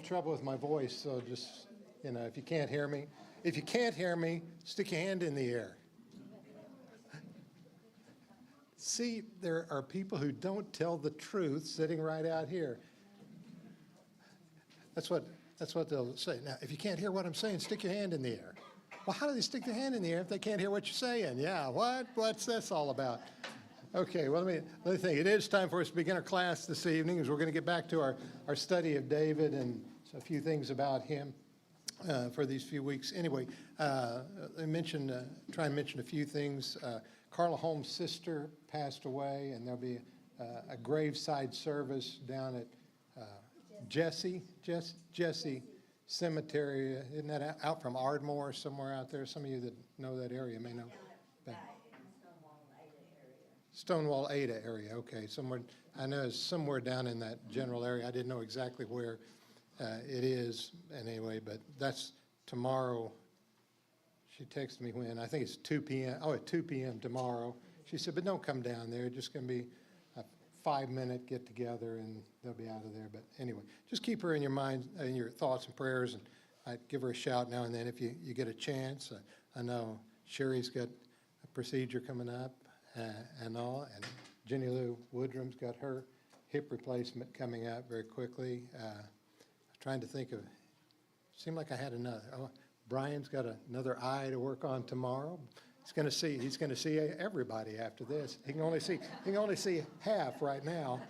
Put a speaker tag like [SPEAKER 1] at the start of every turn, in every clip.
[SPEAKER 1] trouble with my voice, so just, if you can't hear me, stick your hand in the air. See, there are people who don't tell the truth sitting right out here. That's what they'll say. Now, if you can't hear what I'm saying, stick your hand in the air. Well, how do they stick their hand in the air if they can't hear what you're saying? Yeah, what's this all about? Okay, well, let me think. It is time for us to begin our class this evening, as we're going to get back to our study of David and a few things about him for these few weeks. Anyway, try and mention a few things. Carla Holmes' sister passed away, and there'll be a graveside service down at Jesse Cemetery. Isn't that out from Ardmore, somewhere out there? Some of you that know that area may know. Stonewall Ada area, okay. I know it's somewhere down in that general area. I didn't know exactly where it is anyway, but that's tomorrow. She texted me when, I think it's 2 p.m. Oh, at 2 p.m. tomorrow. She said, but don't come down there. It's just going to be a 5-minute get together and they'll be out of there. But anyway, just keep her in your mind, in your thoughts and prayers, and I'd give her a shout now and then if you get a chance. I know Sherry's got a procedure coming up. And Jenny Lou Woodrum's got her hip replacement coming up very quickly. Trying to think of, seemed like I had another. Oh, Brian's got another eye to work on tomorrow. He's going to see everybody after this. He can only see half right now.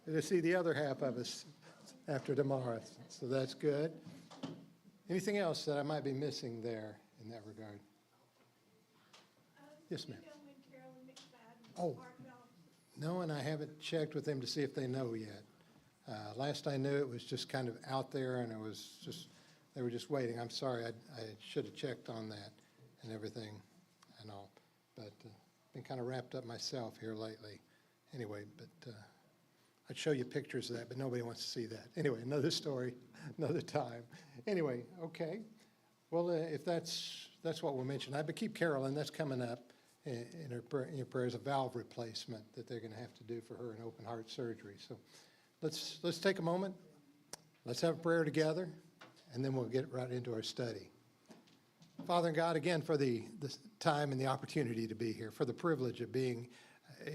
[SPEAKER 1] He'll see the other half of us after tomorrow, so that's good. Anything else that I might be missing there in that regard? Yes, ma'am. Oh, no, and I haven't checked with them to see if they know yet. Last I knew, it was just kind of out there, and they were just waiting. I'm sorry, I should have checked on that and everything and all, but been kind of wrapped up myself here lately. Anyway, but I'd show you pictures of that, but nobody wants to see that. Anyway, another story, another time. Anyway, okay. Well, if that's what we'll mention. But keep Carolyn, that's coming up in your prayers, a valve replacement that they're going to have to do for her, an open heart surgery. So let's take a moment. Let's have a prayer together, and then we'll get right into our study. Father God, again, for the time and the opportunity to be here, for the privilege of being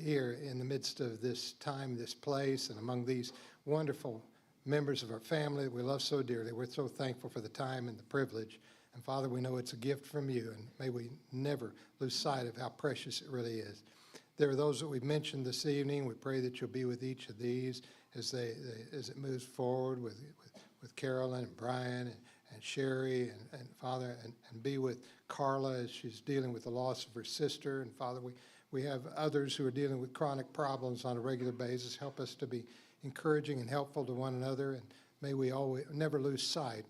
[SPEAKER 1] here in the midst of this time, this place, and among these wonderful members of our family that we love so dearly. We're so thankful for the time and the privilege. And Father, we know it's a gift from you, and may we never lose sight of how precious it really is. There are those that we've mentioned this evening. We pray that you'll be with each of these as it moves forward with Carolyn and Brian and Sherry and Father, and be with Carla as she's dealing with the loss of her sister. And Father, we have others who are dealing with chronic problems on a regular basis. Help us to be encouraging and helpful to one another, and may we always never lose sight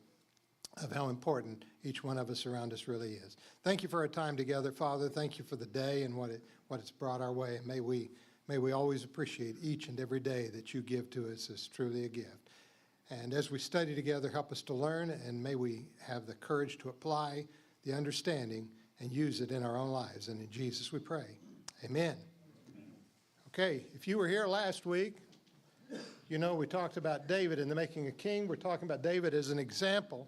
[SPEAKER 1] of how important each one of us around us really is. Thank you for our time together, Father. Thank you for the day and what it's brought our way. And may we always appreciate each and every day that you give to us as truly a gift. And as we study together, help us to learn, and may we have the courage to apply the understanding and use it in our own lives. And in Jesus we pray. Amen. Okay, if you were here last week, you know we talked about David and the making a king. We're talking about David as an example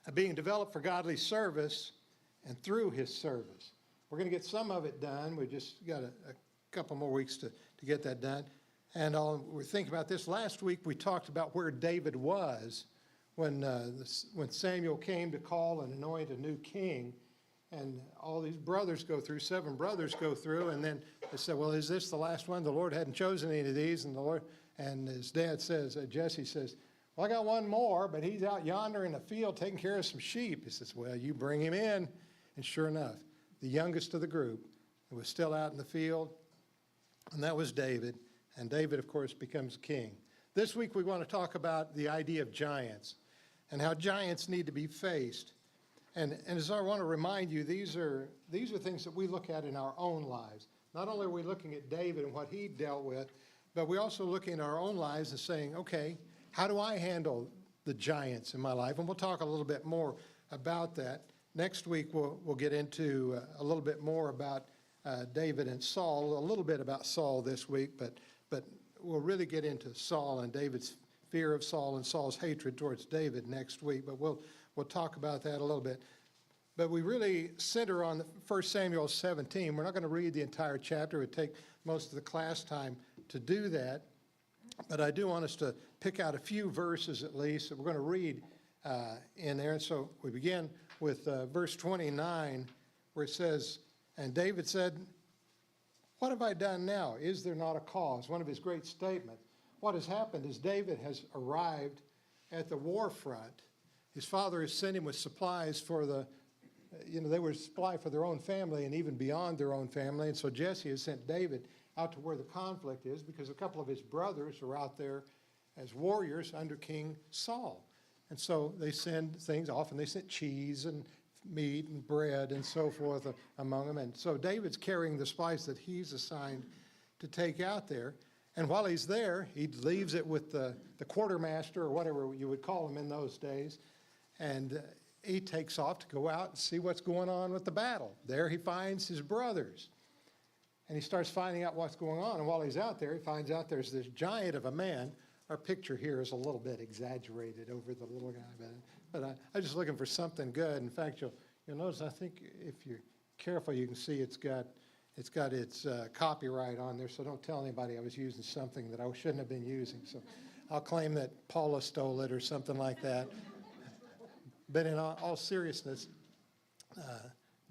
[SPEAKER 1] of being developed for godly service and through his service. We're going to get some of it done. We just got a couple more weeks to get that done. And we're thinking about this. Last week we talked about where David was when Samuel came to call and anoint a new king. And all these brothers go through, 7 brothers go through, and then they said, well, is this the last one? The Lord hadn't chosen any of these. And his dad says, Jesse says, well, I got one more, but he's out yonder in the field taking care of some sheep. He says, well, you bring him in. And sure enough, the youngest of the group was still out in the field, and that was David. And David, of course, becomes king. This week we want to talk about the idea of giants and how giants need to be faced. And as I want to remind you, these are things that we look at in our own lives. Not only are we looking at David and what he dealt with, but we're also looking at our own lives and saying, okay, how do I handle the giants in my life? And we'll talk a little bit more about that. Next week, we'll get into a little bit more about David and Saul, a little bit about Saul this week, but we'll really get into Saul and David's fear of Saul and Saul's hatred towards David next week, but we'll talk about that a little bit. But we really center on 1 Samuel 17. We're not going to read the entire chapter. It would take most of the class time to do that. But I do want us to pick out a few verses at least that we're going to read in there. And so we begin with verse 29, where it says, "And David said, 'What have I done now? Is there not a cause?'" One of his great statements. What has happened is David has arrived at the war front. His father has sent him with supplies for they were supply for their own family and even beyond their own family. And so Jesse has sent David out to where the conflict is because a couple of his brothers are out there as warriors under King Saul. And so they send things, often they sent cheese and meat and bread and so forth among them. And so David's carrying the supplies that he's assigned to take out there. And while he's there, he leaves it with the quartermaster or whatever you would call him in those days. And he takes off to go out and see what's going on with the battle. There he finds his brothers. And he starts finding out what's going on. And while he's out there, he finds out there's this giant of a man. Our picture here is a little bit exaggerated over the little guy. But I'm just looking for something good. In fact, you'll notice, I think if you're careful, you can see it's got its copyright on there. So don't tell anybody I was using something that I shouldn't have been using. So I'll claim that Paula stole it or something like that. But in all seriousness,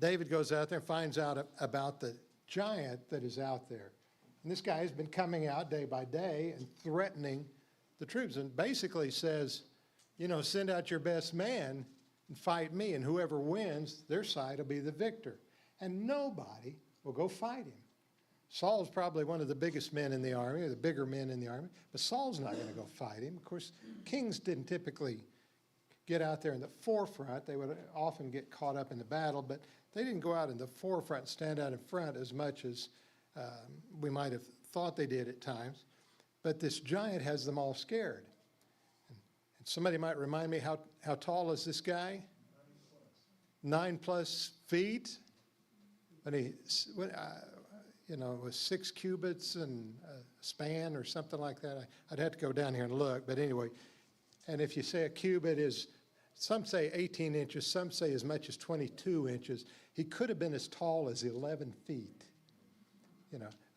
[SPEAKER 1] David goes out there and finds out about the giant that is out there. And this guy has been coming out day by day and threatening the troops and basically says, send out your best man and fight me, and whoever wins, their side will be the victor. And nobody will go fight him. Saul's probably one of the biggest men in the army, or the bigger men in the army, but Saul's not going to go fight him. Of course, kings didn't typically get out there in the forefront. They would often get caught up in the battle, but they didn't go out in the forefront and stand out in front as much as we might have thought they did at times. But this giant has them all scared. And somebody might remind me, how tall is this guy? 9+ feet. And he, was 6 cubits and a span or something like that. I'd have to go down here and look, but anyway. And if you say a cubit is, some say 18 inches, some say as much as 22 inches. He could have been as tall as 11 feet.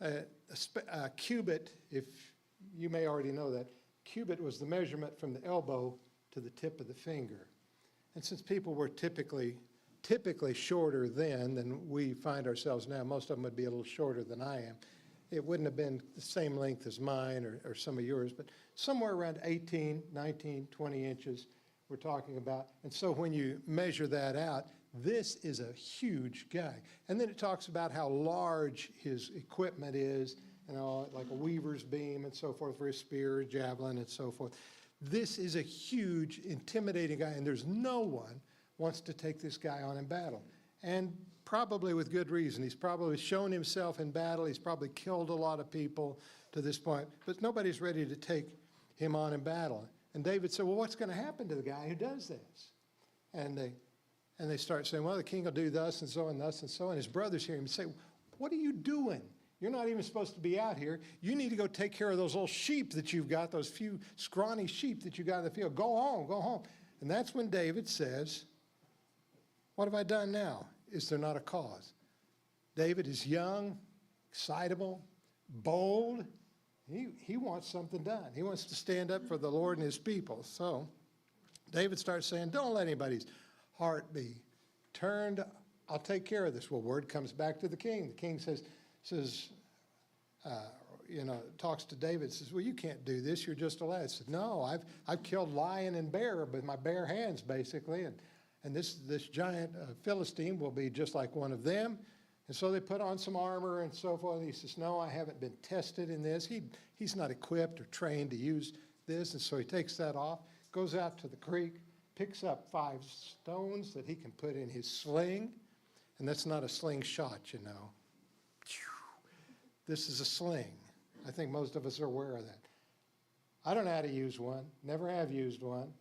[SPEAKER 1] A cubit, if you may already know that, cubit was the measurement from the elbow to the tip of the finger. And since people were typically shorter then than we find ourselves now, most of them would be a little shorter than I am. It wouldn't have been the same length as mine or some of yours, but somewhere around 18, 19, 20 inches we're talking about. And so when you measure that out, this is a huge guy. And then it talks about how large his equipment is, like a weaver's beam and so forth for his spear, javelin, and so forth. This is a huge, intimidating guy, and there's no one wants to take this guy on in battle. And probably with good reason. He's probably shown himself in battle. He's probably killed a lot of people to this point, but nobody's ready to take him on in battle. And David said, well, what's going to happen to the guy who does this? And they start saying, well, the king will do thus and so and thus and so. And his brothers hear him say, what are you doing? You're not even supposed to be out here. You need to go take care of those little sheep that you've got, those few scrawny sheep that you got in the field. Go home, go home. And that's when David says, what have I done now? Is there not a cause? David is young, excitable, bold. He wants something done. He wants to stand up for the Lord and his people. So David starts saying, don't let anybody's heart be turned. I'll take care of this. Well, word comes back to the king. The king talks to David, says, well, you can't do this. You're just a lad. He said, no, I've killed lion and bear with my bare hands, basically. And this giant Philistine will be just like one of them. And so they put on some armor and so forth. He says, no, I haven't been tested in this. He's not equipped or trained to use this. And so he takes that off, goes out to the creek, picks up 5 stones that he can put in his sling. And that's not a slingshot, This is a sling. I think most of us are aware of that. I don't know how to use one. Never have used one.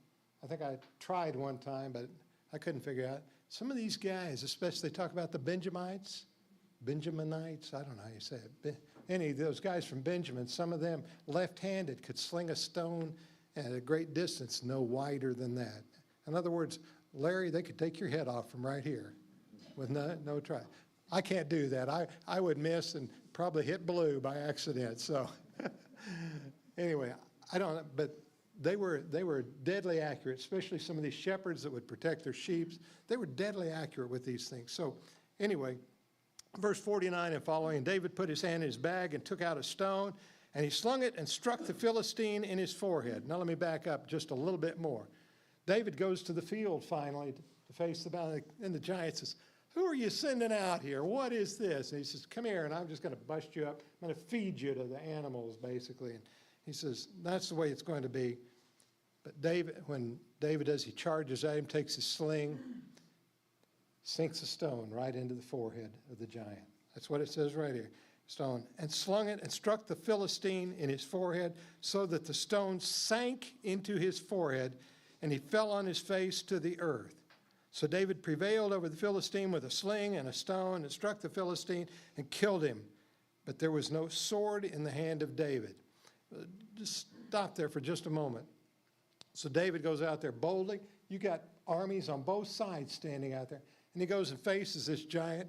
[SPEAKER 1] I think I tried one time, but I couldn't figure out. Some of these guys, especially they talk about the Benjamites, I don't know how you say it. Any of those guys from Benjamin, some of them left-handed could sling a stone and at a great distance, no wider than that. In other words, Larry, they could take your head off from right here with no try. I can't do that. I would miss and probably hit blue by accident. So anyway, I don't know, but they were deadly accurate, especially some of these shepherds that would protect their sheep. They were deadly accurate with these things. So anyway, verse 49 and following, David put his hand in his bag and took out a stone, and he slung it and struck the Philistine in his forehead. Now let me back up just a little bit more. David goes to the field finally to face the battle, and the giant says, "Who are you sending out here? What is this?" And he says, "Come here, and I'm just going to bust you up. I'm going to feed you to the animals," basically. And he says, that's the way it's going to be. But David, when David does, he charges at him, takes his sling, sinks a stone right into the forehead of the giant. That's what it says right here. Stone, and slung it and struck the Philistine in his forehead so that the stone sank into his forehead, and he fell on his face to the earth. So David prevailed over the Philistine with a sling and a stone and struck the Philistine and killed him. But there was no sword in the hand of David. Just stop there for just a moment. So David goes out there boldly. You got armies on both sides standing out there. And he goes and faces this giant.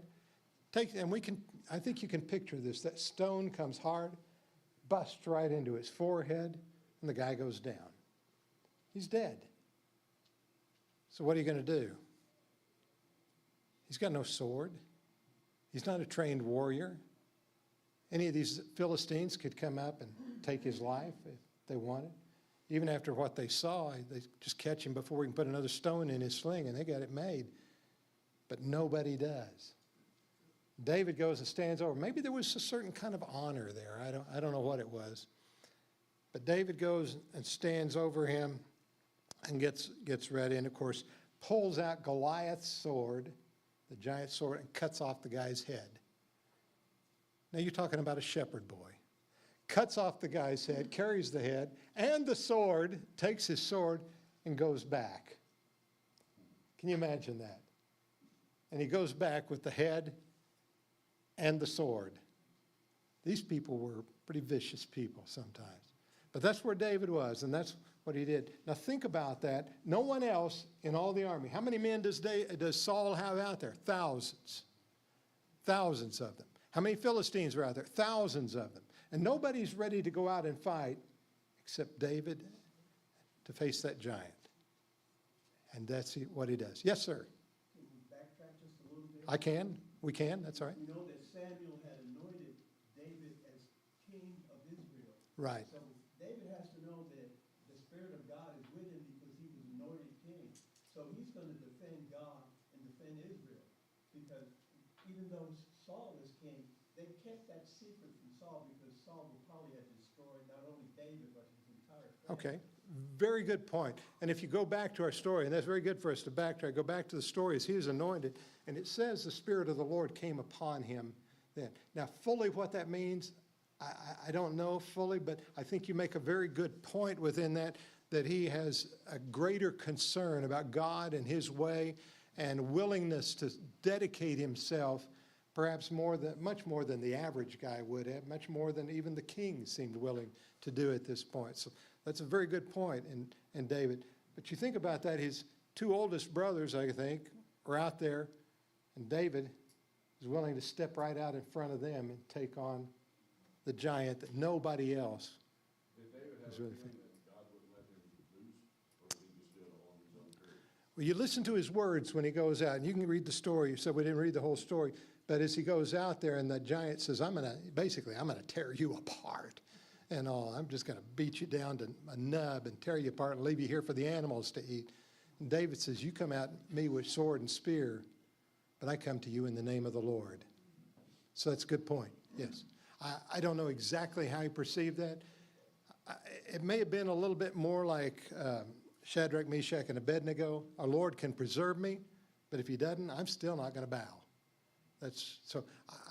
[SPEAKER 1] I think you can picture this. That stone comes hard, busts right into his forehead, and the guy goes down. He's dead. So what are you going to do? He's got no sword. He's not a trained warrior. Any of these Philistines could come up and take his life if they wanted. Even after what they saw, they just catch him before he can put another stone in his sling, and they got it made. But nobody does. David goes and stands over. Maybe there was a certain kind of honor there. I don't know what it was. But David goes and stands over him and gets ready, and of course pulls out Goliath's sword, the giant sword, and cuts off the guy's head. Now you're talking about a shepherd boy. Cuts off the guy's head, carries the head and the sword, takes his sword and goes back. Can you imagine that? And he goes back with the head and the sword. These people were pretty vicious people sometimes. But that's where David was, and that's what he did. Now think about that. No one else in all the army. How many men does Saul have out there? Thousands. Thousands of them. How many Philistines are out there? Thousands of them. And nobody's ready to go out and fight except David to face that giant. And that's what he does. Yes, sir.
[SPEAKER 2] Can we backtrack just a little bit?
[SPEAKER 1] I can. We can. That's all right.
[SPEAKER 2] We know that Samuel had anointed David as king of Israel.
[SPEAKER 1] Right.
[SPEAKER 2] So David has to know that the Spirit of God is with him because he was anointed king. So he's going to defend God and defend Israel. Because even though Saul is king, they kept that secret from Saul because Saul would probably have destroyed not only David, but his entire family.
[SPEAKER 1] Okay. Very good point. And if you go back to our story, and that's very good for us to backtrack, go back to the story as he was anointed, and it says the Spirit of the Lord came upon him then. Now, fully what that means, I don't know fully, but I think you make a very good point within that he has a greater concern about God and his way and willingness to dedicate himself perhaps much more than the average guy would have, much more than even the king seemed willing to do at this point. So that's a very good point in David. But you think about that, his two oldest brothers, I think, are out there, and David is willing to step right out in front of them and take on the giant that nobody else is really thinking. Well, you listen to his words when he goes out, and you can read the story. So we didn't read the whole story. But as he goes out there and the giant says, I'm going to tear you apart and all. I'm just going to beat you down to a nub and tear you apart and leave you here for the animals to eat. And David says, you come at me with sword and spear, but I come to you in the name of the Lord. So that's a good point, yes. I don't know exactly how he perceived that. It may have been a little bit more like Shadrach, Meshach, and Abednego. Our Lord can preserve me, but if he doesn't, I'm still not going to bow. So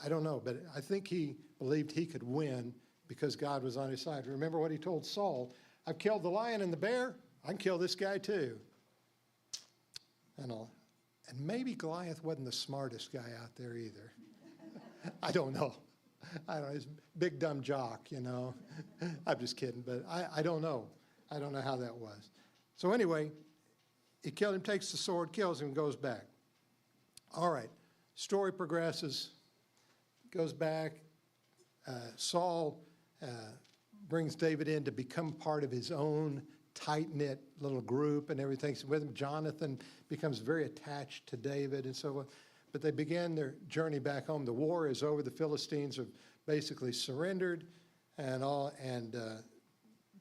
[SPEAKER 1] I don't know, but I think he believed he could win because God was on his side. Remember what he told Saul, I've killed the lion and the bear, I can kill this guy too. And maybe Goliath wasn't the smartest guy out there either. I don't know. He's a big dumb jock, you know. I'm just kidding, but I don't know. I don't know how that was. So anyway, he killed him, takes the sword, kills him, goes back. All right, story progresses, goes back. Saul brings David in to become part of his own tight-knit little group and everything. So with him, Jonathan becomes very attached to David and so on. But they begin their journey back home. The war is over. The Philistines have basically surrendered and all. And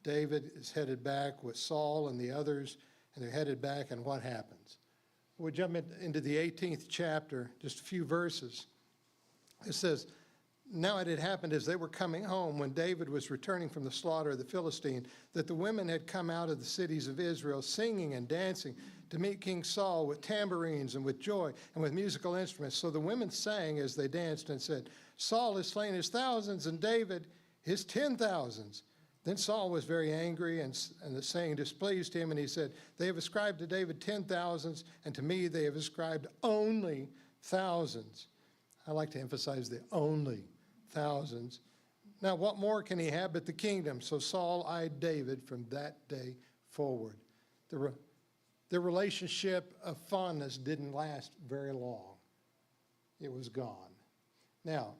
[SPEAKER 1] David is headed back with Saul and the others, and they're headed back. And what happens? We jump into the 18th chapter, just a few verses. It says, now it had happened as they were coming home, when David was returning from the slaughter of the Philistine, that the women had come out of the cities of Israel, singing and dancing to meet King Saul with tambourines and with joy and with musical instruments. So the women sang as they danced and said, Saul has slain his thousands and David his 10,000s. Then Saul was very angry, and the saying displeased him, and he said, they have ascribed to David 10,000s, and to me they have ascribed only thousands. I like to emphasize the only thousands. Now, what more can he have but the kingdom? So Saul eyed David from that day forward. The relationship of fondness didn't last very long. It was gone. Now,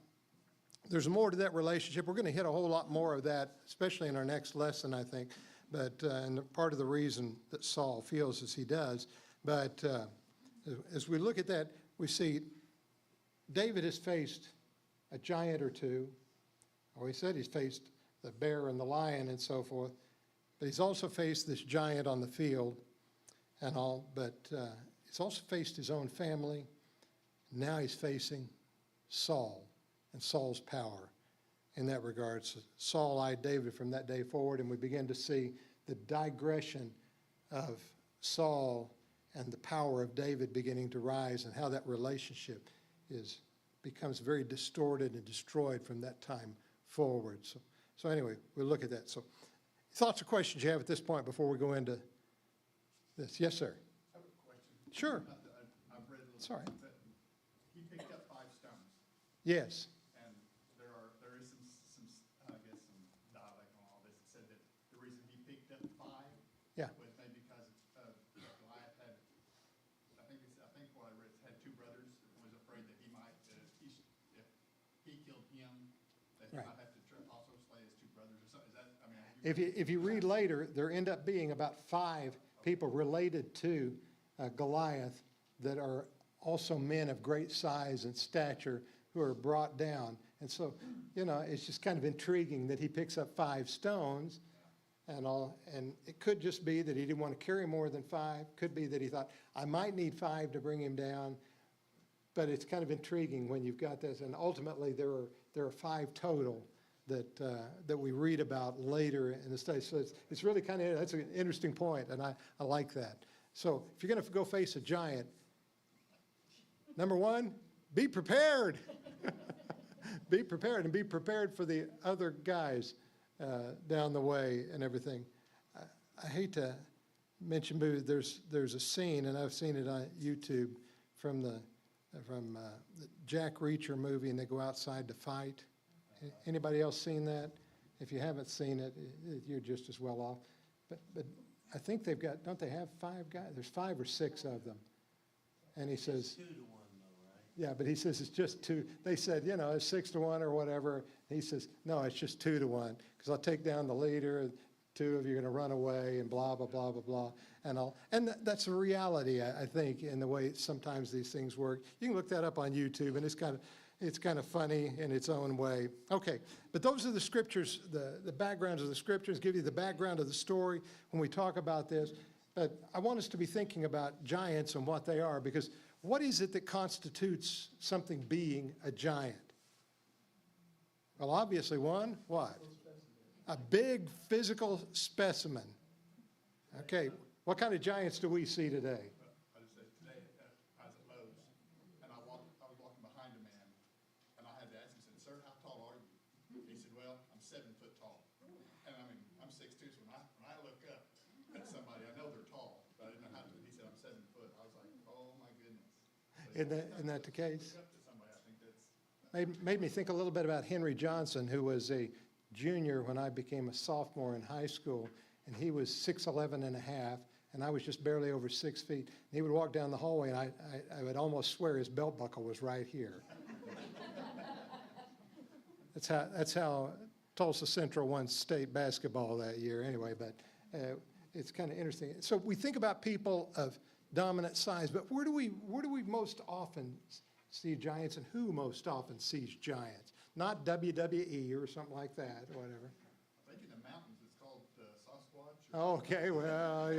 [SPEAKER 1] there's more to that relationship. We're going to hit a whole lot more of that, especially in our next lesson, I think. But and part of the reason that Saul feels as he does. But as we look at that, we see David has faced a giant or two, or he said he's faced the bear and the lion and so forth, but he's also faced this giant on the field and all, but he's also faced his own family. Now he's facing Saul and Saul's power in that regard. So Saul eyed David from that day forward, and we begin to see the digression of Saul and the power of David beginning to rise, and how that relationship becomes very distorted and destroyed from that time forward. So anyway, we'll look at that. So thoughts or questions you have at this point before we go into this? Yes, sir.
[SPEAKER 3] I have a question.
[SPEAKER 1] Sure.
[SPEAKER 3] I've read a little.
[SPEAKER 1] Sorry.
[SPEAKER 3] But he picked up 5 stones,
[SPEAKER 1] Yes.
[SPEAKER 3] and there is some I guess some dialect on all this. It said that the reason he picked up 5
[SPEAKER 1] Yeah.
[SPEAKER 3] was maybe because Goliath had, I think what I read, had 2 brothers, and was afraid that he might, if he killed him, that he
[SPEAKER 1] Right.
[SPEAKER 3] might have to also slay his 2 brothers or something. Is that, I mean, have
[SPEAKER 1] If you read later, there end up being about 5 people related to Goliath that are also men of great size and stature who are brought down. And so, it's just kind of intriguing that he picks up 5 stones and all. And it could just be that he didn't want to carry more than 5. Could be that he thought, I might need 5 to bring him down. But it's kind of intriguing when you've got this. And ultimately, there are 5 total that we read about later in the study. So it's really kind of, that's an interesting point, and I like that. So if you're going to go face a giant, number 1, be prepared. Be prepared, and be prepared for the other guys down the way and everything. I hate to mention, but there's a scene, and I've seen it on YouTube from the Jack Reacher movie, and they go outside to fight. Anybody else seen that? If you haven't seen it, you're just as well off. But I think they've got, don't they have 5 guys? There's 5 or 6 of them. And he says, 2 to 1 though, right? Yeah, but he says it's just 2. They said, it's 6 to 1 or whatever. He says, no, it's just 2 to 1, because I'll take down the leader, 2 of you are going to run away, and blah, blah, blah, blah, blah, and all. And that's a reality, I think, in the way sometimes these things work. You can look that up on YouTube, and it's kind of funny in its own way. Okay, but those are the scriptures, the backgrounds of the scriptures, give you the background of the story when we talk about this. But I want us to be thinking about giants and what they are, because what is it that constitutes something being a giant? Well, obviously one, what? A big physical specimen. Okay, what kind of giants do we see today?
[SPEAKER 3] I just said today, I was at Lowe's, and I was walking behind a man, and I had to ask him, I said, sir, how tall are you? He said, well, I'm 7 foot tall. And I mean, I'm 6'2", so when I look up at somebody, I know they're tall, but I didn't know how to. He said, I'm 7 foot. I was like, oh my goodness. So
[SPEAKER 1] Isn't that the case?
[SPEAKER 3] look up to somebody, I think that's.
[SPEAKER 1] Made me think a little bit about Henry Johnson, who was a junior when I became a sophomore in high school. and he was 6'11" and a half, and I was just barely over 6 feet. And he would walk down the hallway, and I would almost swear his belt buckle was right here. That's how Tulsa Central won state basketball that year anyway, but it's kind of interesting. So we think about people of dominant size, but where do we most often see giants, and who most often sees giants? Not WWE or something like that, or whatever.
[SPEAKER 3] I think in the mountains, it's called Sasquatch. Or
[SPEAKER 1] Okay, well,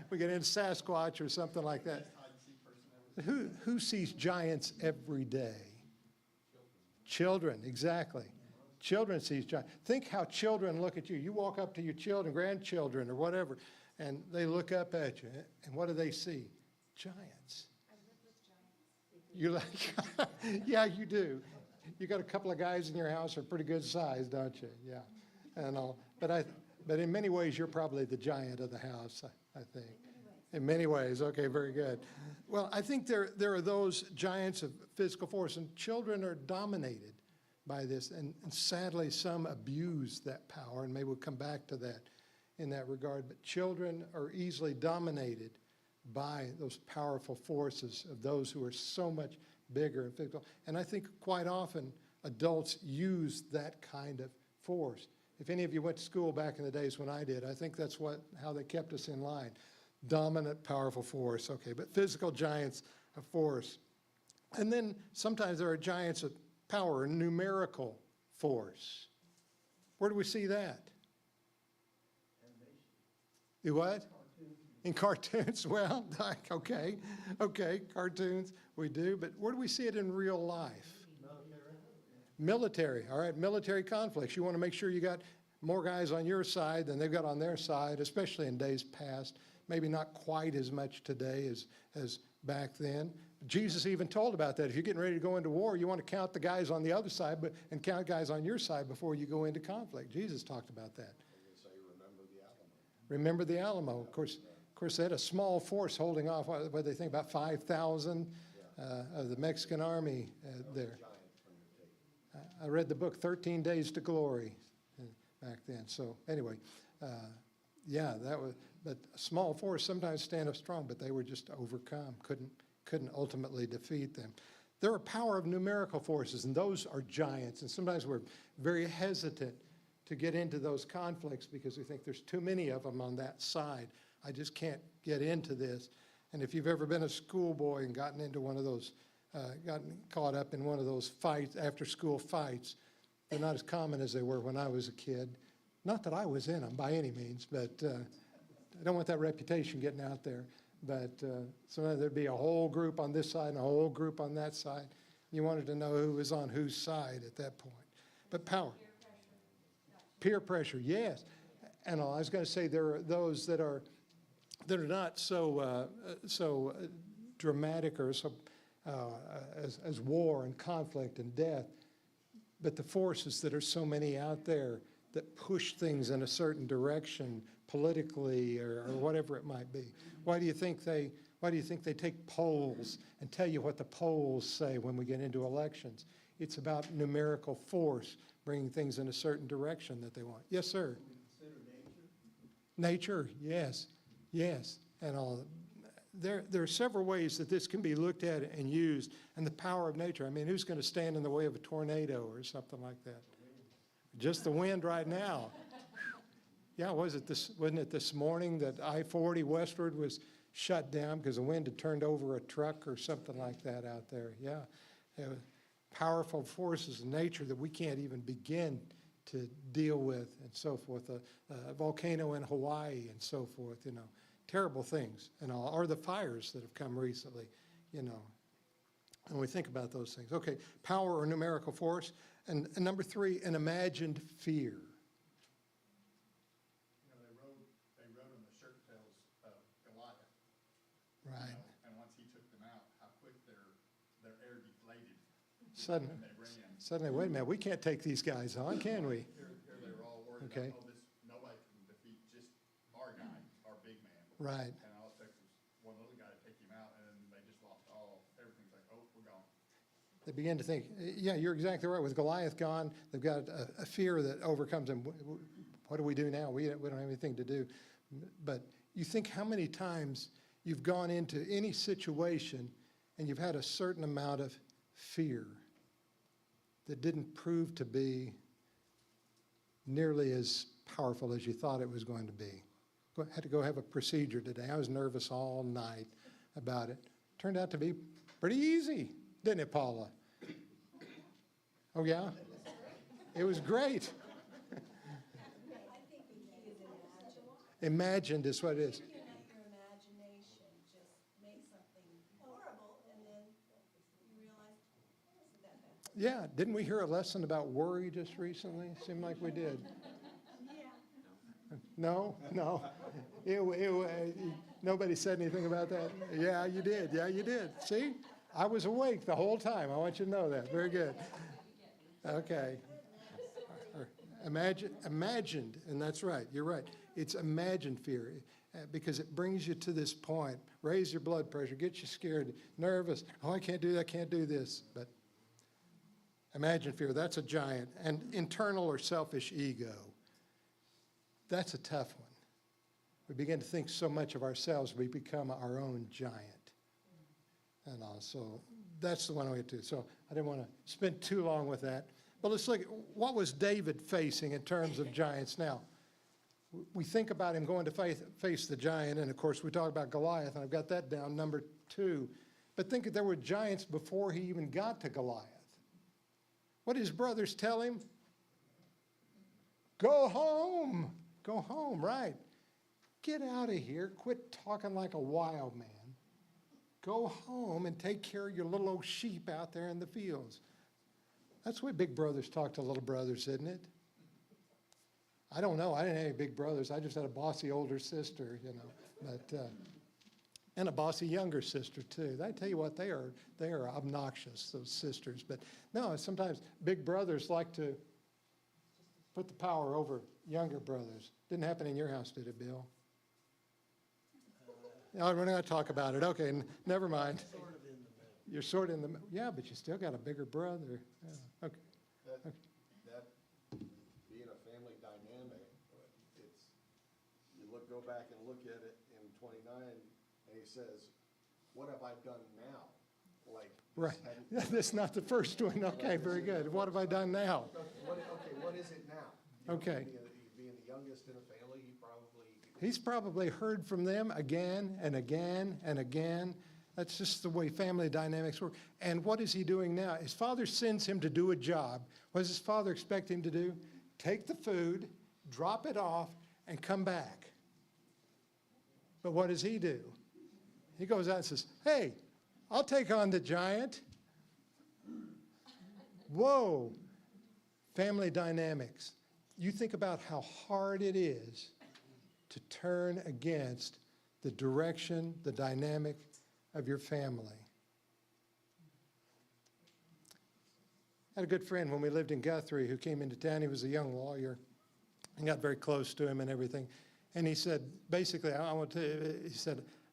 [SPEAKER 1] we get into Sasquatch or something like that.
[SPEAKER 3] best hide-and-seek person ever.
[SPEAKER 1] Who sees giants every day? Children, exactly. Children sees giants. Think how children look at you. You walk up to your children, grandchildren, or whatever, and they look up at you, and what do they see? Giants. You're like, yeah, you do. You got a couple of guys in your house who are pretty good size, don't you? Yeah, and all. But in many ways, you're probably the giant of the house, I think. In many ways, okay, very good. Well, I think there are those giants of physical force, and children are dominated by this, and sadly, some abuse that power, and maybe we'll come back to that in that regard. But children are easily dominated by those powerful forces of those who are so much bigger and physical. And I think quite often adults use that kind of force. If any of you went to school back in the days when I did, I think that's how they kept us in line. Dominant, powerful force, okay, but physical giants of force. And then sometimes there are giants of power, numerical force. Where do we see that? You what? In cartoons? Well, okay, cartoons, we do, but where do we see it in real life? Military, all right, military conflicts. You want to make sure you got more guys on your side than they've got on their side, especially in days past. Maybe not quite as much today as back then. Jesus even told about that. If you're getting ready to go into war, you want to count the guys on the other side and count guys on your side before you go into conflict. Jesus talked about that. Remember the Alamo. Of course, they had a small force holding off, what they think, about 5,000 of the Mexican army there. I read the book 13 Days to Glory back then. So anyway, yeah, that was, but a small force sometimes stand up strong, but they were just overcome, couldn't ultimately defeat them. There are power of numerical forces, and those are giants, and sometimes we're very hesitant to get into those conflicts because we think there's too many of them on that side. I just can't get into this. And if you've ever been a schoolboy and gotten into one of those, gotten caught up in one of those fights, after-school fights, they're not as common as they were when I was a kid. Not that I was in them by any means, but I don't want that reputation getting out there. But sometimes there'd be a whole group on this side and a whole group on that side. You wanted to know who was on whose side at that point. But power. Peer pressure, yes. And I was going to say there are those that are not so dramatic or so as war and conflict and death, but the forces that are so many out there that push things in a certain direction politically or whatever it might be. Why do you think they take polls and tell you what the polls say when we get into elections? It's about numerical force bringing things in a certain direction that they want. Yes, sir.
[SPEAKER 2] Consider nature?
[SPEAKER 1] Nature, yes, and all. There are several ways that this can be looked at and used, and the power of nature. I mean, who's going to stand in the way of a tornado or something like that? Just the wind right now. Yeah, wasn't it this morning that I-40 westward was shut down because the wind had turned over a truck or something like that out there? Yeah, powerful forces in nature that we can't even begin to deal with and so forth. A volcano in Hawaii and so forth, terrible things and all, or the fires that have come recently, and we think about those things. Okay, power or numerical force. And number 3, an imagined fear.
[SPEAKER 3] They wrote on the shirt tails of Goliath.
[SPEAKER 1] Right.
[SPEAKER 3] And once he took them out, how quick their air deflated.
[SPEAKER 1] Suddenly,
[SPEAKER 3] And they ran.
[SPEAKER 1] Suddenly, wait a minute, we can't take these guys on, can we?
[SPEAKER 3] Here they were all worried
[SPEAKER 1] Okay.
[SPEAKER 3] about, nobody can defeat just our guy, our big man.
[SPEAKER 1] Right.
[SPEAKER 3] And all it takes was one little guy to take him out, and then they just lost everything's like, oh, we're gone.
[SPEAKER 1] They begin to think, yeah, you're exactly right. With Goliath gone, they've got a fear that overcomes them. what do we do now? We don't have anything to do. But you think how many times you've gone into any situation and you've had a certain amount of fear that didn't prove to be nearly as powerful as you thought it was going to be. Had to go have a procedure today. I was nervous all night about it. Turned out to be pretty easy, didn't it, Paula? Oh, yeah? It was great.
[SPEAKER 4] I think the key is imagine.
[SPEAKER 1] Imagined is what it is.
[SPEAKER 4] You can let your imagination just make something horrible, and then you realize, oh, isn't that bad?
[SPEAKER 1] Yeah, didn't we hear a lesson about worry just recently? Seemed like we did.
[SPEAKER 4] Yeah.
[SPEAKER 1] No? No? Nobody said anything about that? Yeah, you did. Yeah, you did. See? I was awake the whole time. I want you to know that. Very good. Okay. Imagined, and that's right. You're right. It's imagined fear because it brings you to this point. Raise your blood pressure, get you scared, nervous. Oh, I can't do that, I can't do this. But imagined fear, that's a giant. And internal or selfish ego, that's a tough one. We begin to think so much of ourselves, we become our own giant. And also, that's the one we get to. So I didn't want to spend too long with that. But let's look at what was David facing in terms of giants now. We think about him going to face the giant, and of course we talk about Goliath, and I've got that down, number 2. But think that there were giants before he even got to Goliath. What did his brothers tell him? Go home. Go home, right. Get out of here. Quit talking like a wild man. Go home and take care of your little old sheep out there in the fields. That's the way big brothers talk to little brothers, isn't it? I don't know. I didn't have any big brothers. I just had a bossy older sister, you know, and a bossy younger sister too. I tell you what, they are obnoxious, those sisters. But no, sometimes big brothers like to put the power over younger brothers. Didn't happen in your house, did it, Bill? No, we're not going to talk about it. Okay, never mind.
[SPEAKER 5] Sort of in the middle.
[SPEAKER 1] You're sort of in the middle. Yeah, but you still got a bigger brother. Yeah. Okay.
[SPEAKER 5] That being a family dynamic, it's, go back and look at it in 29, and he says, what have I done now? Like.
[SPEAKER 1] Right.
[SPEAKER 5] hadn't-
[SPEAKER 1] That's not the first one. Okay, very good. What have I done now?
[SPEAKER 5] Okay, what is it now? You know,
[SPEAKER 1] Okay.
[SPEAKER 5] Being the youngest in a family, he probably.
[SPEAKER 1] He's probably heard from them again and again and again. That's just the way family dynamics work. And what is he doing now? His father sends him to do a job. What does his father expect him to do? Take the food, drop it off, and come back. But what does he do? He goes out and says, hey, I'll take on the giant. Whoa. Family dynamics. You think about how hard it is to turn against the direction, the dynamic of your family. I had a good friend when we lived in Guthrie who came into town. He was a young lawyer and got very close to him and everything. And he said, basically,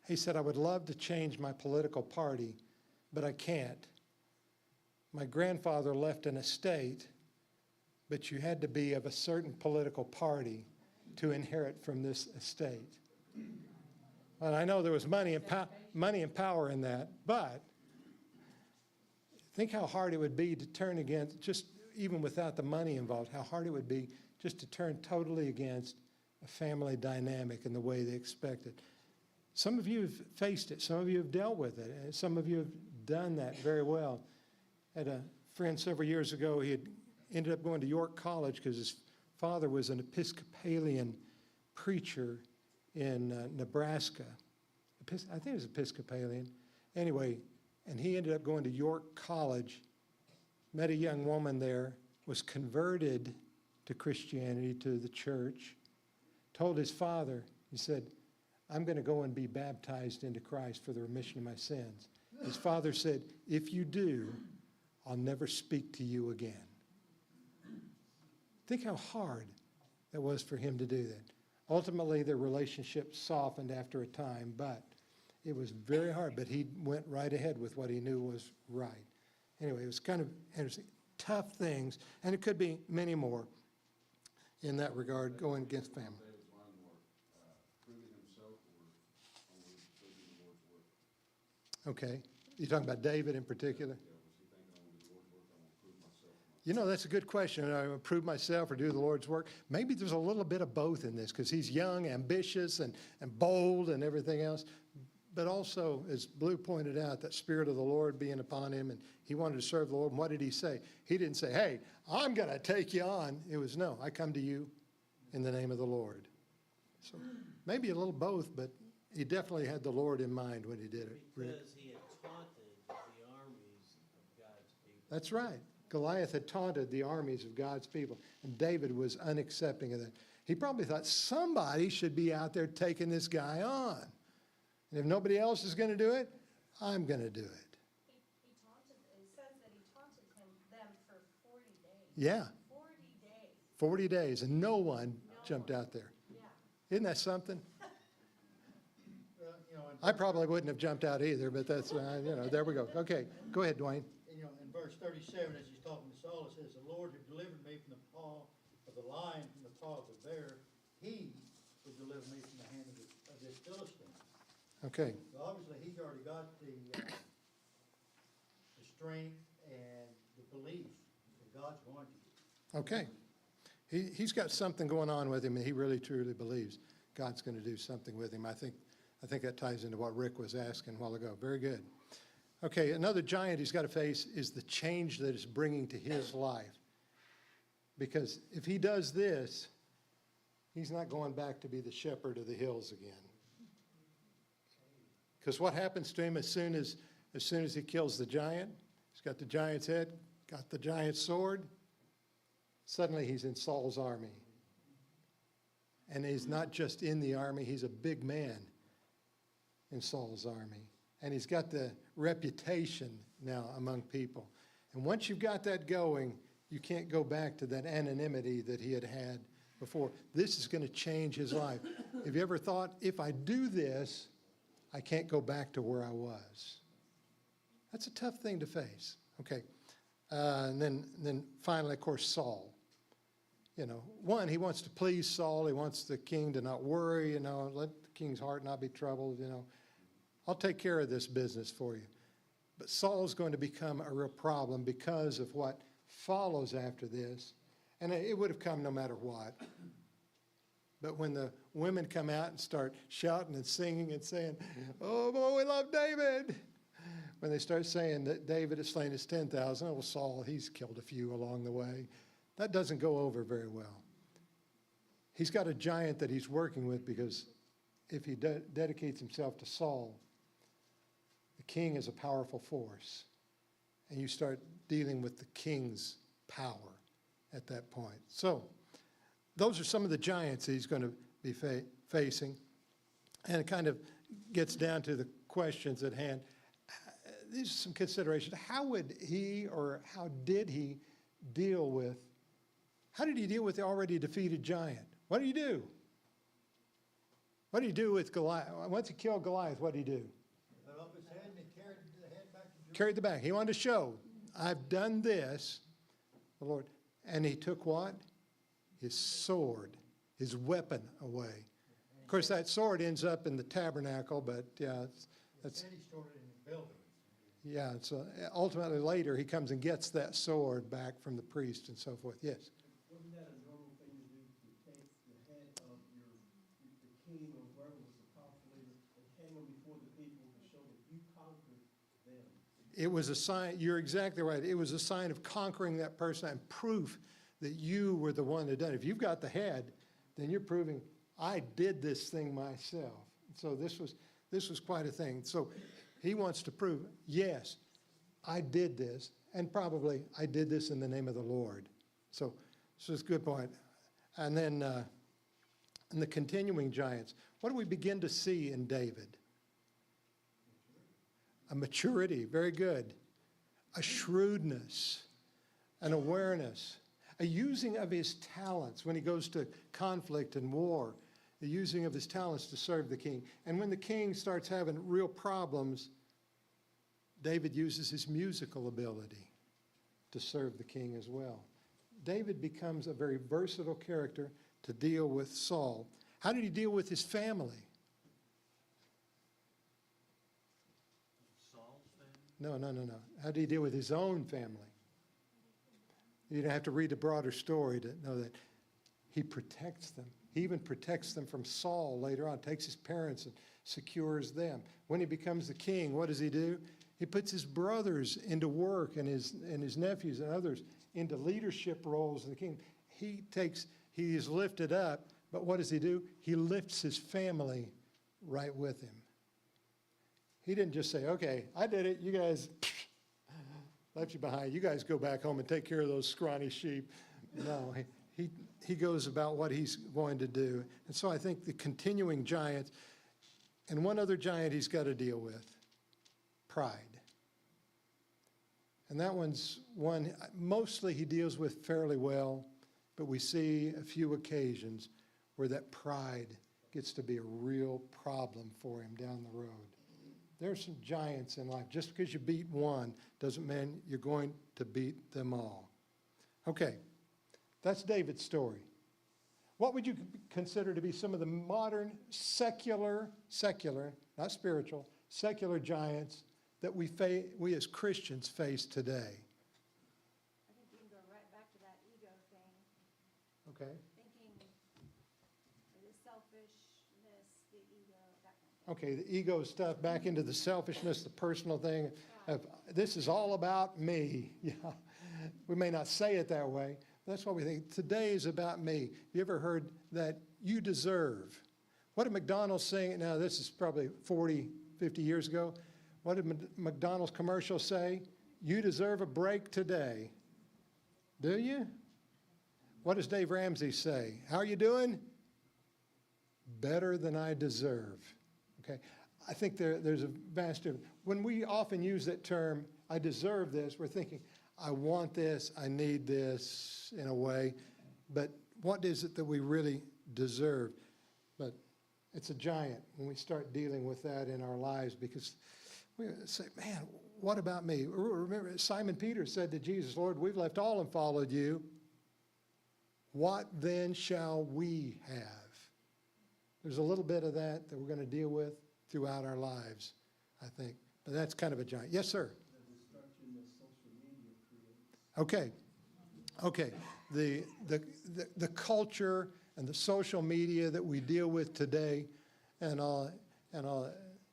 [SPEAKER 1] he said, I would love to change my political party, but I can't. My grandfather left an estate, but you had to be of a certain political party to inherit from this estate. And I know there was money and power in that, but think how hard it would be to turn against, just even without the money involved, how hard it would be just to turn totally against a family dynamic in the way they expect it. Some of you have faced it. Some of you have dealt with it. And some of you have done that very well. I had a friend several years ago. He had ended up going to York College because his father was an Episcopalian preacher in Nebraska. I think it was Episcopalian. Anyway, and he ended up going to York College, met a young woman there, was converted to Christianity, to the church, told his father, he said, I'm going to go and be baptized into Christ for the remission of my sins. His father said, if you do, I'll never speak to you again. Think how hard that was for him to do that. Ultimately, their relationship softened after a time, but it was very hard. But he went right ahead with what he knew was right. Anyway, it was kind of interesting. Tough things, and it could be many more. in that regard, going against family.
[SPEAKER 6] David's line more, proving himself or only proving the Lord's work?
[SPEAKER 1] Okay. You talking about David in particular?
[SPEAKER 6] Yeah, was he thinking I want to do the Lord's work, I want to prove myself?
[SPEAKER 1] You know, that's a good question. I prove myself or do the Lord's work. Maybe there's a little bit of both in this because he's young, ambitious, and bold and everything else. But also, as Blue pointed out, that Spirit of the Lord being upon him, and he wanted to serve the Lord. And what did he say? He didn't say, hey, I'm going to take you on. It was, no, I come to you in the name of the Lord. So maybe a little both, but he definitely had the Lord in mind when he did it. Rick.
[SPEAKER 7] Because he had taunted the armies of God's people.
[SPEAKER 1] That's right. Goliath had taunted the armies of God's people, and David was unaccepting of that. He probably thought somebody should be out there taking this guy on. And if nobody else is going to do it, I'm going to do it.
[SPEAKER 4] He taunted, it says that he taunted them for 40 days.
[SPEAKER 1] Yeah,
[SPEAKER 4] 40 days,
[SPEAKER 1] 40 days, and no one jumped out there.
[SPEAKER 4] yeah.
[SPEAKER 1] Isn't that something?
[SPEAKER 8] Well, you know,
[SPEAKER 1] I probably wouldn't have jumped out either, but that's, there we go. Okay, go ahead, Dwayne.
[SPEAKER 8] you know, in verse 37, as he's talking to Saul, it says, "The Lord who delivered me from the paw of the lion, from the paw of the bear, he will deliver me from the hand of this Philistine."
[SPEAKER 1] Okay,
[SPEAKER 8] So obviously, he's already got the strength and the belief that God's going to do.
[SPEAKER 1] okay. He's got something going on with him, and he really truly believes God's going to do something with him. I think that ties into what Rick was asking a while ago. Very good. Okay, another giant he's got to face is the change that it's bringing to his life. Because if he does this, he's not going back to be the shepherd of the hills again. Because what happens to him as soon as he kills the giant? He's got the giant's head, got the giant's sword. Suddenly he's in Saul's army. And he's not just in the army, he's a big man in Saul's army. And he's got the reputation now among people. And once you've got that going, you can't go back to that anonymity that he had had before. This is going to change his life. Have you ever thought, if I do this, I can't go back to where I was? That's a tough thing to face. Okay. And then finally, of course, Saul. You know, one, he wants to please Saul. He wants the king to not worry, let the king's heart not be troubled, I'll take care of this business for you. But Saul's going to become a real problem because of what follows after this. And it would have come no matter what. But when the women come out and start shouting and singing and saying, "Oh, boy, we love David." When they start saying that David has slain his 10,000, well, Saul, he's killed a few along the way. That doesn't go over very well. He's got a giant that he's working with because if he dedicates himself to Saul, the king is a powerful force. And you start dealing with the king's power at that point. So those are some of the giants that he's going to be facing. And it kind of gets down to the questions at hand. These are some considerations. How would he or how did he deal with the already defeated giant? What did he do? What did he do with Goliath? Once he killed Goliath, what did he do?
[SPEAKER 8] Cut off his head and he carried the head back to Jerusalem.
[SPEAKER 1] Carried the back. He wanted to show, I've done this, the Lord. And he took what? His sword, his weapon away. Of course, that sword ends up in the tabernacle, but yeah, that's,
[SPEAKER 8] And he stored it in the building.
[SPEAKER 1] yeah, so ultimately later he comes and gets that sword back from the priest and so forth. Yes?
[SPEAKER 2] Wasn't that a normal thing to do, to take the head of the king or whoever was the powerful leader and hang him before the people to show that you conquered them?
[SPEAKER 1] It was a sign, you're exactly right. It was a sign of conquering that person and proof that you were the one that done it. If you've got the head, then you're proving, I did this thing myself. So this was quite a thing. So he wants to prove, yes, I did this, and probably I did this in the name of the Lord. So it's a good point. And then in the continuing giants, what do we begin to see in David? A maturity, very good. A shrewdness, an awareness, a using of his talents when he goes to conflict and war, the using of his talents to serve the king. And when the king starts having real problems, David uses his musical ability to serve the king as well. David becomes a very versatile character to deal with Saul. How did he deal with his family?
[SPEAKER 7] Saul's family?
[SPEAKER 1] No. How did he deal with his own family? You don't have to read the broader story to know that he protects them. He even protects them from Saul later on, takes his parents and secures them. When he becomes the king, what does he do? He puts his brothers into work and his nephews and others into leadership roles in the kingdom. He is lifted up, but what does he do? He lifts his family right with him. He didn't just say, okay, I did it, you guys left you behind. You guys go back home and take care of those scrawny sheep. No, he goes about what he's going to do. And so I think the continuing giant, and one other giant he's got to deal with, pride. And that one's one, mostly he deals with fairly well, but we see a few occasions where that pride gets to be a real problem for him down the road. There's some giants in life. Just because you beat one doesn't mean you're going to beat them all. Okay, that's David's story. What would you consider to be some of the modern secular, not spiritual, secular giants that we as Christians face today?
[SPEAKER 4] I think you can go right back to that ego thing,
[SPEAKER 1] Okay.
[SPEAKER 4] thinking the selfishness, the ego, that kind of thing.
[SPEAKER 1] Okay, the ego stuff, back into the selfishness, the personal thing of this is all about me. Yeah, we may not say it that way. That's what we think. Today is about me. You ever heard that you deserve? What did McDonald's say? Now, this is probably 40, 50 years ago. What did McDonald's commercial say? You deserve a break today. Do you? What does Dave Ramsey say? How are you doing? Better than I deserve. Okay. I think there's a vast difference. When we often use that term, I deserve this, we're thinking, I want this, I need this in a way, but what is it that we really deserve? But it's a giant when we start dealing with that in our lives, because we say, man, what about me? Remember, Simon Peter said to Jesus, Lord, we've left all and followed you. What then shall we have? There's a little bit of that we're going to deal with throughout our lives, I think. But that's kind of a giant. Yes, sir.
[SPEAKER 2] The destruction that social media creates.
[SPEAKER 1] Okay. The culture and the social media that we deal with today, and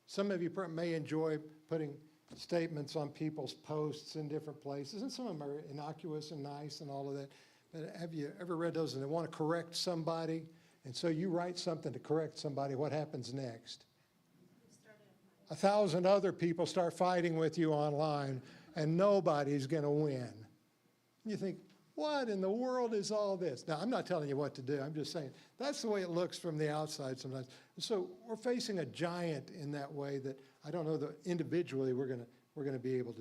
[SPEAKER 1] some of you may enjoy putting statements on people's posts in different places, and some of them are innocuous and nice and all of that. But have you ever read those and they want to correct somebody? And so you write something to correct somebody, what happens next? 1,000 other people start fighting with you online, and nobody's going to win. You think, what in the world is all this? Now, I'm not telling you what to do. I'm just saying that's the way it looks from the outside sometimes. So we're facing a giant in that way that I don't know that individually we're going to be able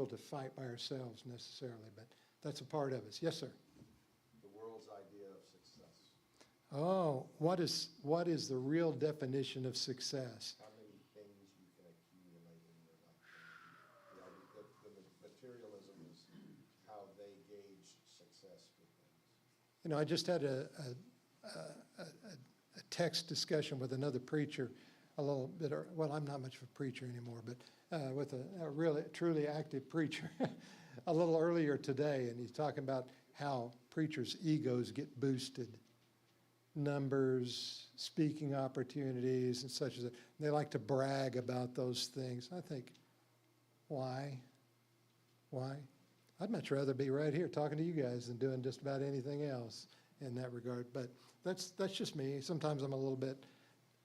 [SPEAKER 1] to fight by ourselves necessarily, but that's a part of us. Yes, sir.
[SPEAKER 5] The world's idea of success.
[SPEAKER 1] Oh, what is the real definition of success?
[SPEAKER 5] How many things you can accumulate in your life. The materialism is how they gauge success with things.
[SPEAKER 1] You know, I just had a text discussion with another preacher a little bit, well, I'm not much of a preacher anymore, but with a really, truly active preacher a little earlier today, and he's talking about how preachers' egos get boosted. Numbers, speaking opportunities, and such as that. They like to brag about those things. I think, why? Why? I'd much rather be right here talking to you guys than doing just about anything else in that regard. But that's just me. Sometimes I'm a little bit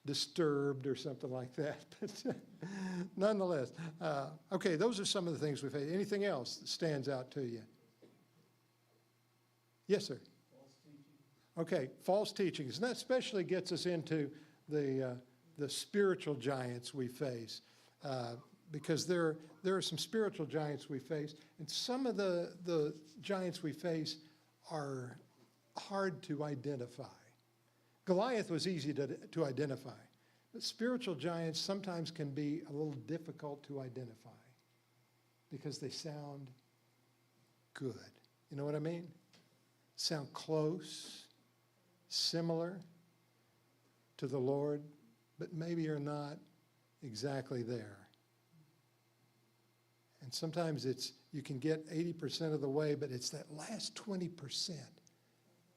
[SPEAKER 1] disturbed or something like that. But nonetheless, okay, those are some of the things we face. Anything else that stands out to you? Yes, sir.
[SPEAKER 2] False teaching.
[SPEAKER 1] Okay, false teachings. And that especially gets us into the spiritual giants we face. Because there are some spiritual giants we face, and some of the giants we face are hard to identify. Goliath was easy to identify, but spiritual giants sometimes can be a little difficult to identify because they sound good. You know what I mean? Sound close, similar to the Lord, but maybe you're not exactly there. And sometimes you can get 80% of the way, but it's that last 20%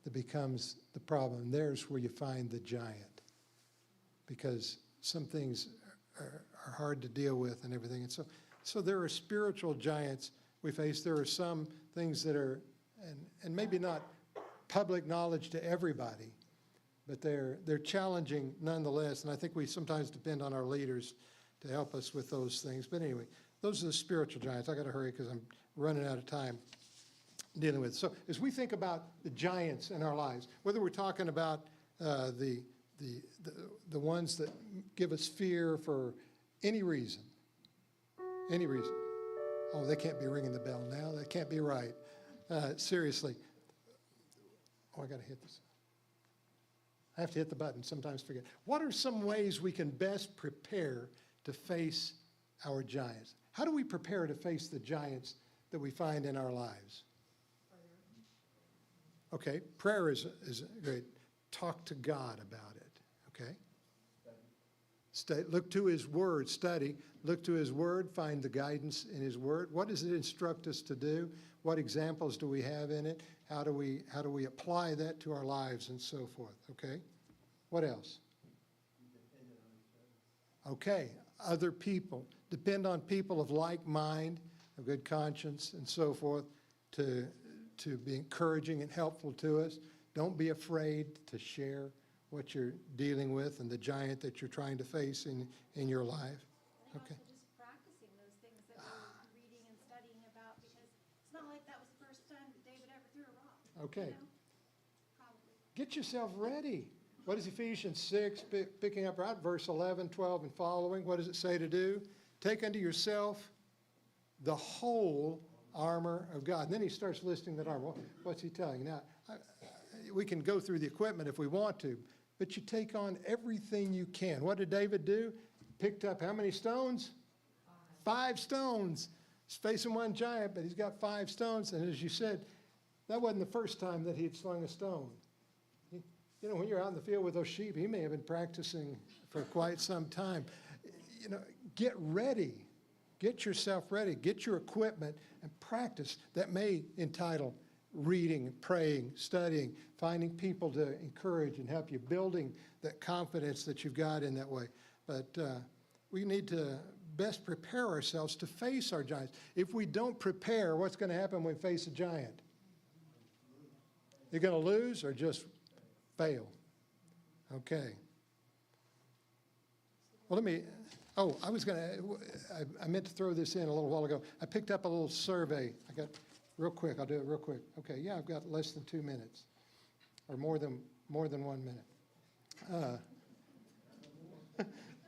[SPEAKER 1] that becomes the problem. And there's where you find the giant, because some things are hard to deal with and everything. And so there are spiritual giants we face. There are some things that are, and maybe not public knowledge to everybody, but they're challenging nonetheless. And I think we sometimes depend on our leaders to help us with those things. But anyway, those are the spiritual giants. I got to hurry because I'm running out of time dealing with it. So as we think about the giants in our lives, whether we're talking about the ones that give us fear for any reason. Oh, they can't be ringing the bell now. That can't be right. Seriously. Oh, I got to hit this. I have to hit the button, sometimes forget. What are some ways we can best prepare to face our giants? How do we prepare to face the giants that we find in our lives? Okay, prayer is great. Talk to God about it, okay? Look to His Word, study. Look to His Word, find the guidance in His Word. What does it instruct us to do? What examples do we have in it? How do we apply that to our lives and so forth, okay? What else? Okay, other people. Depend on people of like mind, of good conscience and so forth to be encouraging and helpful to us. Don't be afraid to share what you're dealing with and the giant that you're trying to face in your life.
[SPEAKER 9] And
[SPEAKER 1] Okay.
[SPEAKER 9] also just practicing those things that we're reading and studying about, because it's not like that was the first time that David ever threw a rock.
[SPEAKER 1] Okay.
[SPEAKER 9] You know? Probably.
[SPEAKER 1] Get yourself ready. What is Ephesians 6, picking up right, verse 11, 12, and following? What does it say to do? Take unto yourself the whole armor of God. And then he starts listing that armor. What's he telling you? Now, we can go through the equipment if we want to, but you take on everything you can. What did David do? Picked up how many stones? 5 stones. He's facing one giant, but he's got 5 stones. And as you said, that wasn't the first time that he had slung a stone. You know, when you're out in the field with those sheep, he may have been practicing for quite some time. You know, get ready. Get yourself ready. Get your equipment and practice. That may entitle reading, praying, studying, finding people to encourage and help you, building that confidence that you've got in that way. But we need to best prepare ourselves to face our giants. If we don't prepare, what's going to happen when we face a giant? You're going to lose or just fail? Okay. Well, I meant to throw this in a little while ago. I picked up a little survey. Real quick, I'll do it real quick. Okay, yeah, I've got less than 2 minutes, or more than 1 minute.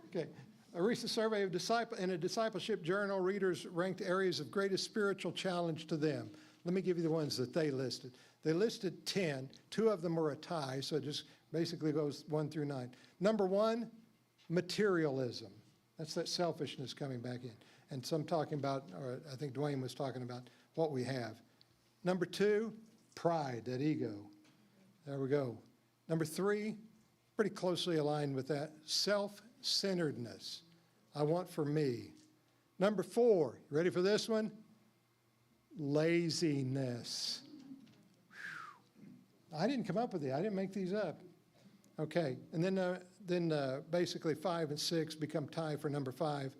[SPEAKER 1] Okay, a recent survey in a discipleship journal, readers ranked areas of greatest spiritual challenge to them. Let me give you the ones that they listed. They listed 10. 2 of them were a tie, so it just basically goes 1 through 9. Number 1, materialism. That's that selfishness coming back in. And some talking about, or I think Dwayne was talking about, what we have. Number 2, pride, that ego. There we go. Number 3, pretty closely aligned with that, self-centeredness. I want for me. Number 4, you ready for this one? Laziness. Whew. I didn't come up with it. I didn't make these up. Okay, and then basically 5 and 6 become tied for number 5.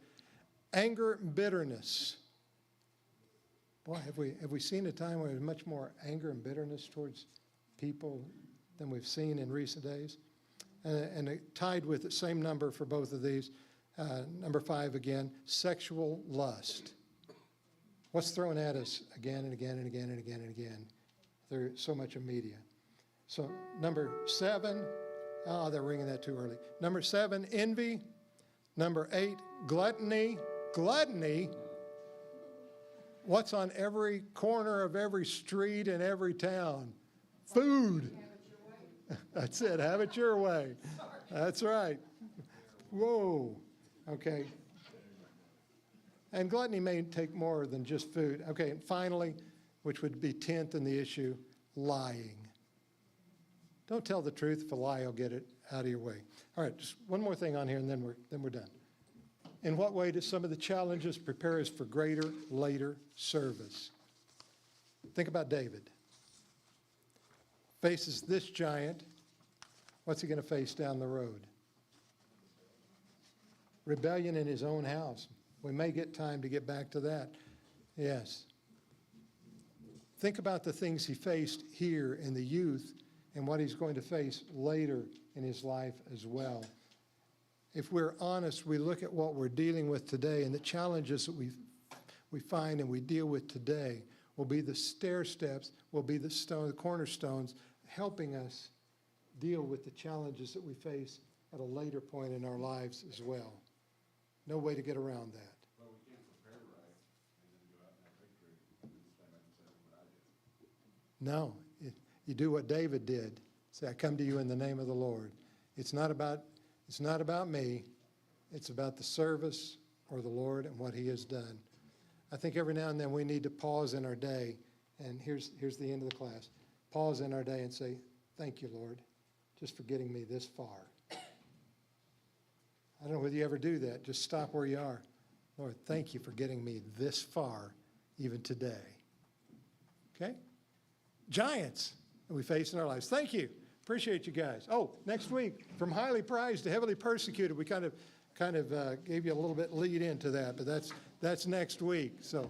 [SPEAKER 1] Anger and bitterness. Boy, have we seen a time where there's much more anger and bitterness towards people than we've seen in recent days? And tied with the same number for both of these, number 5 again, sexual lust. What's thrown at us again and again and again and again and again? There's so much of media. So number 7, they're ringing that too early. Number 7, envy. Number 8, gluttony. Gluttony. What's on every corner of every street in every town? Food. That's it. Have it your way. That's right. Whoa. Okay. And gluttony may take more than just food. Okay, and finally, which would be 10th in the issue, lying. Don't tell the truth if a lie will get it out of your way. All right, just one more thing on here, and then we're done. In what way do some of the challenges prepare us for greater later service? Think about David. Faces this giant. What's he going to face down the road? Rebellion in his own house. We may get time to get back to that. Yes. Think about the things he faced here in the youth and what he's going to face later in his life as well. If we're honest, we look at what we're dealing with today, and the challenges that we find and we deal with today will be the stair steps, will be the cornerstones helping us deal with the challenges that we face at a later point in our lives as well. No way to get around that.
[SPEAKER 6] Well, we can't prepare right and then go out and have victory and then stand back and say, look what I did.
[SPEAKER 1] No, you do what David did. Say, I come to you in the name of the Lord. It's not about me. It's about the service or the Lord and what he has done. I think every now and then we need to pause in our day, and here's the end of the class. Pause in our day and say, thank you, Lord, just for getting me this far. I don't know whether you ever do that. Just stop where you are. Lord, thank you for getting me this far, even today. Okay? Giants that we face in our lives. Thank you. Appreciate you guys. Oh, next week, from highly prized to heavily persecuted. We kind of gave you a little bit lead into that, but that's next week. So